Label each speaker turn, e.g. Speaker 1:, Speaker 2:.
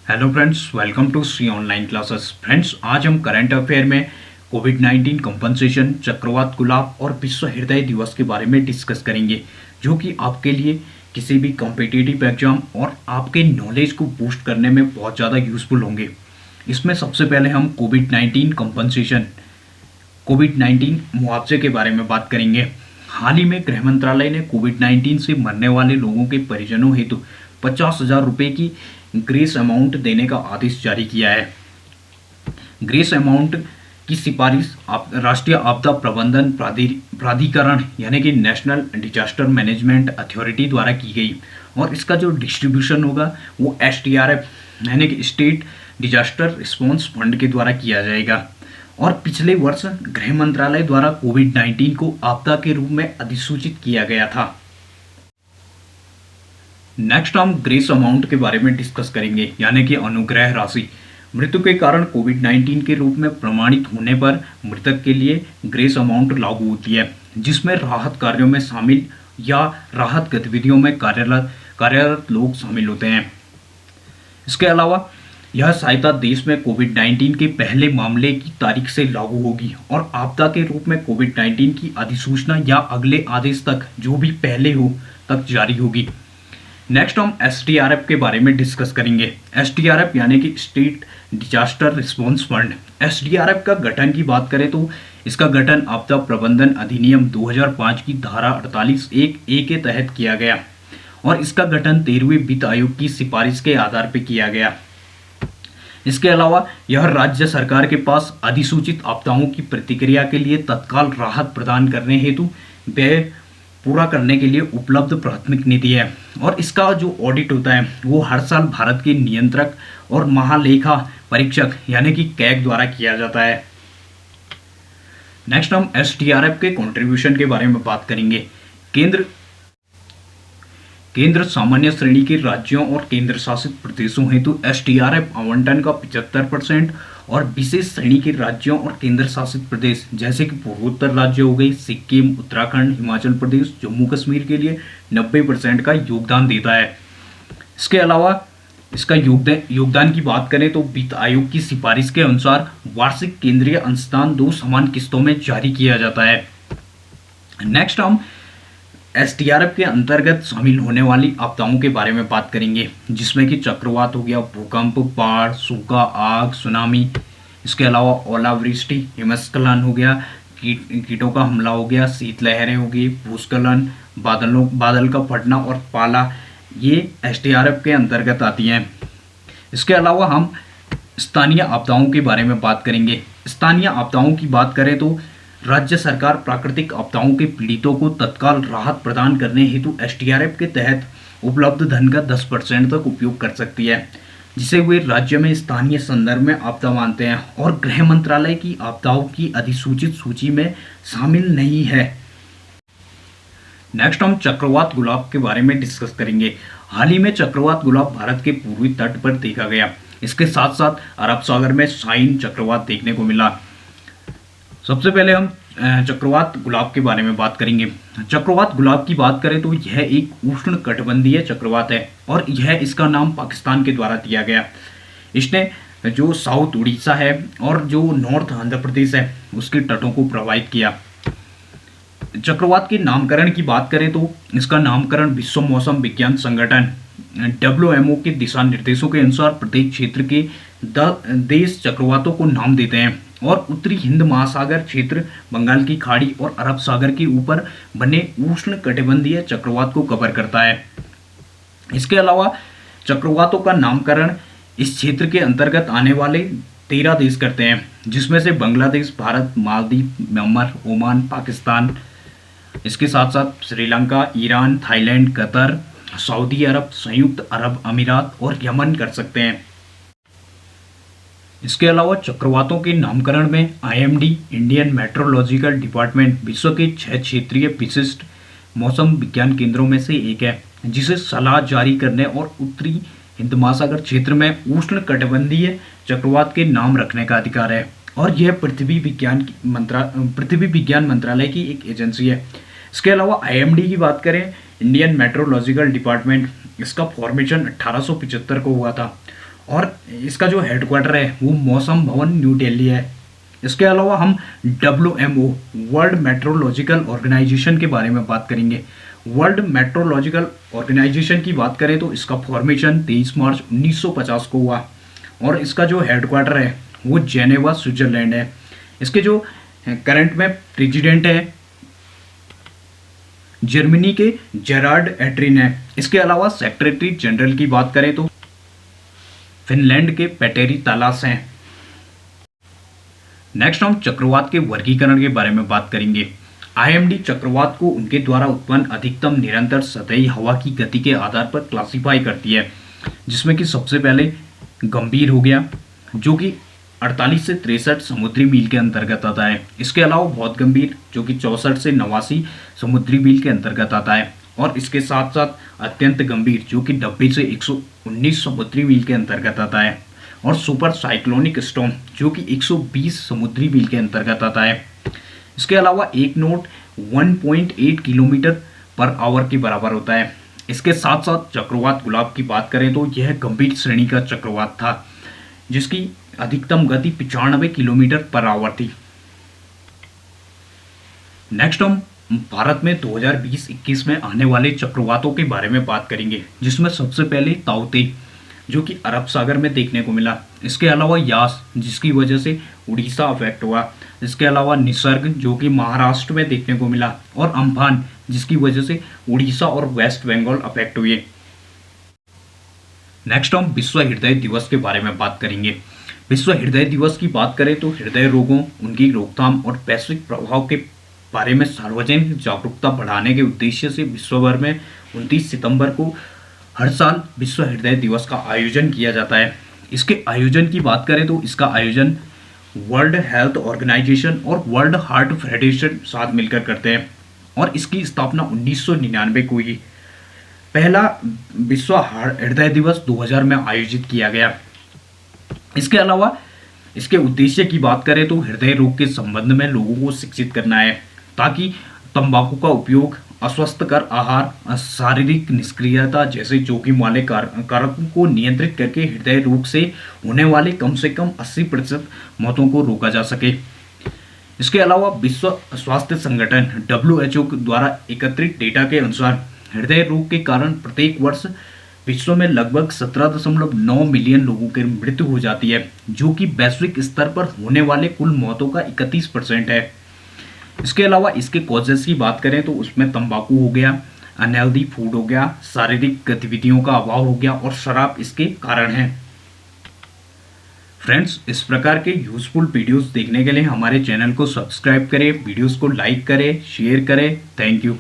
Speaker 1: Hello friends, welcome to C online classes. Friends, आज हम current affair में कोविड-19 compensation, चक्रवात गुलाब और विश्व हृदय दिवस के बारे में डिस्कस करेंगे, जो कि आपके लिए किसी भी कॉम्पिटिटिव एग्जाम और आपके नॉलेज को बूस्ट करने में बहुत ज़्यादा यूजफुल होंगे। इसमें सबसे पहले हम कोविड-19 कंपनसेशन, कोविड-19 मुआवजे के बारे में बात करेंगे। हाल ही में गृह मंत्रालय ने कोविड-19 से मरने वाले लोगों के परिजनों हेतु 50,000 रुपये की ग्रेस अमाउंट देने का आदेश जारी किया है। ग्रेस अमाउंट की सिफारिश राष्ट्रीय आपदा प्रबंधन प्राधिकरण यानी कि नेशनल डिजास्टर मैनेजमेंट अथॉरिटी द्वारा की गई, और इसका जो डिस्ट्रीब्यूशन होगा वो SDRF यानी कि स्टेट डिजास्टर रिस्पॉन्स फंड के द्वारा किया जाएगा। और पिछले वर्ष गृह मंत्रालय द्वारा कोविड-19 को आपदा के रूप में अधिसूचित किया गया था। नेक्स्ट हम ग्रेस अमाउंट के बारे में डिस्कस करेंगे, यानी कि अनुग्रह राशि। मृत्यु के कारण कोविड-19 के रूप में प्रमाणित होने पर मृतक के लिए ग्रेस अमाउंट लागू होती है, जिसमें राहत कार्यों में शामिल या राहत गतिविधियों में कार्यरत लोग शामिल होते हैं। इसके अलावा यह सहायता देश में कोविड-19 के पहले मामले की तारीख से लागू होगी और आपदा के रूप में कोविड-19 की अधिसूचना या अगले आदेश तक, जो भी पहले हो, तक जारी होगी। नेक्स्ट हम SDRF के बारे में डिस्कस करेंगे। SDRF यानी कि state disaster response fund. SDRF का गठन की बात करें तो इसका गठन आपदा प्रबंधन अधिनियम 2005 की धारा 48(1)(a) के तहत किया गया, और इसका गठन 13वें वित्त आयोग की सिफारिश के आधार पर किया गया। इसके अलावा यह राज्य सरकार के पास अधिसूचित आपदाओं की प्रतिक्रिया के लिए तत्काल राहत प्रदान करने हेतु व्यय पूरा करने के लिए उपलब्ध प्राथमिक निधि है, और इसका जो ऑडिट होता है वो हर साल भारत के नियंत्रक और महालेखा परीक्षक यानी कि कैग द्वारा किया जाता है। नेक्स्ट हम SDRF के कंट्रीब्यूशन के बारे में बात करेंगे। केंद्र सामान्य श्रेणी के राज्यों और केंद्र शासित प्रदेशों हेतु SDRF आवंटन का 75% और विशेष श्रेणी के राज्यों और केंद्र शासित प्रदेश जैसे कि पूर्वोत्तर राज्य हो गई, सिक्किम, उत्तराखंड, हिमाचल प्रदेश, जम्मू कश्मीर के लिए 90% का योगदान देता है। इसके अलावा इसका योगदान की बात करें तो वित्त आयोग की सिफारिश के अनुसार वार्षिक केंद्रीय अंशदान 2 समान किस्तों में जारी किया जाता है। नेक्स्ट हम SDRF के अंतर्गत शामिल होने वाली आपदाओं के बारे में बात करेंगे, जिसमें कि चक्रवात हो गया, भूकंप, बाढ़, सूखा, आग, सुनामी। इसके अलावा ओलावृष्टि, हिमस्खलन हो गया, कीटों का हमला हो गया, शीतलहरें हो गई, भूस्खलन, बादल का फटना और पाला, ये SDRF के अंतर्गत आती हैं। इसके अलावा हम स्थानीय आपदाओं के बारे में बात करेंगे। स्थानीय आपदाओं की बात करें तो राज्य सरकार प्राकृतिक आपदाओं के पीड़ितों को तत्काल राहत प्रदान करने हेतु SDRF के तहत उपलब्ध धन का 10% तक उपयोग कर सकती है, जिसे वे राज्य में स्थानीय संदर्भ में आपदा मानते हैं और गृह मंत्रालय की आपदाओं की अधिसूचित सूची में शामिल नहीं है। नेक्स्ट हम चक्रवात गुलाब के बारे में डिस्कस करेंगे। हाल ही में चक्रवात गुलाब भारत के पूर्वी तट पर देखा गया। इसके साथ साथ अरब सागर में शाइन चक्रवात देखने को मिला। सबसे पहले हम चक्रवात गुलाब के बारे में बात करेंगे। चक्रवात गुलाब की बात करें तो यह एक उष्ण कटिबंधीय चक्रवात है, और यह इसका नाम पाकिस्तान के द्वारा दिया गया। इसने जो साउथ उड़ीसा है और जो नॉर्थ आंध्र प्रदेश है उसके तटों को प्रभावित किया। चक्रवात के नामकरण की बात करें तो इसका नामकरण विश्व मौसम विज्ञान संगठन WMO के दिशा निर्देशों के अनुसार प्रत्येक क्षेत्र के देश चक्रवातों को नाम देते हैं, और उत्तरी हिंद महासागर क्षेत्र, बंगाल की खाड़ी और अरब सागर के ऊपर बने उष्ण कटिबंधीय चक्रवात को कवर करता है। इसके अलावा चक्रवातों का नामकरण इस क्षेत्र के अंतर्गत आने वाले 13 देश करते हैं, जिसमें से बांग्लादेश, भारत, मालदीव, म्यांमार, ओमान, पाकिस्तान, इसके साथ साथ Sri Lanka, Iran, Thailand, Qatar, Saudi Arab, संयुक्त अरब अमीरात और यमन कर सकते हैं। इसके अलावा चक्रवातों के नामकरण में IMD इंडियन मेट्रोलॉजिकल डिपार्टमेंट विश्व के 6 क्षेत्रीय विशिष्ट मौसम विज्ञान केंद्रों में से एक है, जिसे सलाह जारी करने और उत्तरी हिंद महासागर क्षेत्र में उष्ण कटिबंधीय चक्रवात के नाम रखने का अधिकार है, और यह पृथ्वी विज्ञान मंत्रालय की एक एजेंसी है। इसके अलावा IMD की बात करें, इंडियन मेट्रोलॉजिकल डिपार्टमेंट, इसका फॉर्मेशन 1875 को हुआ था, और इसका जो हेडक्वार्टर है वो मौसम भवन न्यू दिल्ली है। इसके अलावा हम WMO वर्ल्ड मेट्रोलॉजिकल ऑर्गेनाइजेशन के बारे में बात करेंगे। वर्ल्ड मेट्रोलॉजिकल ऑर्गेनाइजेशन की बात करें तो इसका फॉर्मेशन 23 मार्च 1950 को हुआ और इसका जो हेडक्वार्टर है वो जेनेवा स्विट्जरलैंड है। इसके जो करंट में प्रेसिडेंट है जर्मनी के जेरार्ड एट्रिन है। इसके अलावा सेक्रेटरी जनरल की बात करें तो फिनलैंड के पेटेरी तालास हैं। नेक्स्ट हम चक्रवात के वर्गीकरण के बारे में बात करेंगे। IMD चक्रवात को उनके द्वारा उत्पन्न अधिकतम निरंतर सतही हवा की गति के आधार पर क्लासिफाई करती है, जिसमें कि सबसे पहले गंभीर हो गया जो कि 48 से 63 समुद्री मील के अंतर्गत आता है। इसके अलावा बहुत गंभीर जो कि 64 से 89 समुद्री मील के अंतर्गत आता है और इसके साथ साथ अत्यंत गंभीर जो कि 90 से 119 समुद्री मील के अंतर्गत आता है और सुपर साइक्लोनिक स्टॉर्म जो कि 120 समुद्री मील के अंतर्गत आता है। इसके अलावा एक नोट 1.8 किलोमीटर पर आवर के बराबर होता है। इसके साथ साथ चक्रवात गुलाब की बात करें तो यह गंभीर श्रेणी का चक्रवात था जिसकी अधिकतम गति 95 किलोमीटर पर आवर थी। नेक्स्ट हम भारत में 2020-21 में आने वाले चक्रवातों के बारे में बात करेंगे, जिसमें सबसे पहले ताउते जो कि अरब सागर में देखने को मिला। इसके अलावा यास जिसकी वजह से उड़ीसा अफेक्ट हुआ। इसके अलावा निसर्ग जो कि महाराष्ट्र में देखने को मिला और अम्फान जिसकी वजह से उड़ीसा और वेस्ट बंगाल अफेक्ट हुए। नेक्स्ट हम विश्व हृदय दिवस के बारे में बात करेंगे। विश्व हृदय दिवस की बात करें तो हृदय रोगों, उनकी रोकथाम और वैश्विक प्रभाव के बारे में सार्वजनिक जागरूकता बढ़ाने के उद्देश्य से विश्व भर में 29 सितंबर को हर साल विश्व हृदय दिवस का आयोजन किया जाता है। इसके आयोजन की बात करें तो इसका आयोजन वर्ल्ड हेल्थ ऑर्गेनाइजेशन और वर्ल्ड हार्ट फेडरेशन साथ मिलकर करते हैं और इसकी स्थापना 1999 को हुई। पहला विश्व हृदय दिवस 2000 में आयोजित किया गया। इसके अलावा इसके उद्देश्य की बात करें तो हृदय रोग के संबंध में लोगों को शिक्षित करना है ताकि तंबाकू का उपयोग, अस्वस्थकर आहार, शारीरिक निष्क्रियता जैसे जोखिम वाले कारकों को नियंत्रित करके हृदय रोग से होने वाले कम से कम 80% मौतों को रोका जा सके। इसके अलावा विश्व स्वास्थ्य संगठन WHO द्वारा एकत्रित डेटा के अनुसार हृदय रोग के कारण प्रत्येक वर्ष विश्व में लगभग 17.9 मिलियन लोगों की मृत्यु हो जाती है, जो कि वैश्विक स्तर पर होने वाले कुल मौतों का 31% है। इसके अलावा इसके कॉजेस की बात करें तो उसमें तंबाकू हो गया, अनहेल्दी फूड हो गया, शारीरिक गतिविधियों का अभाव हो गया और शराब इसके कारण हैं। फ्रेंड्स, इस प्रकार के यूजफुल वीडियोस देखने के लिए हमारे चैनल को सब्सक्राइब करें, वीडियोस को लाइक करें, शेयर करें। Thank you.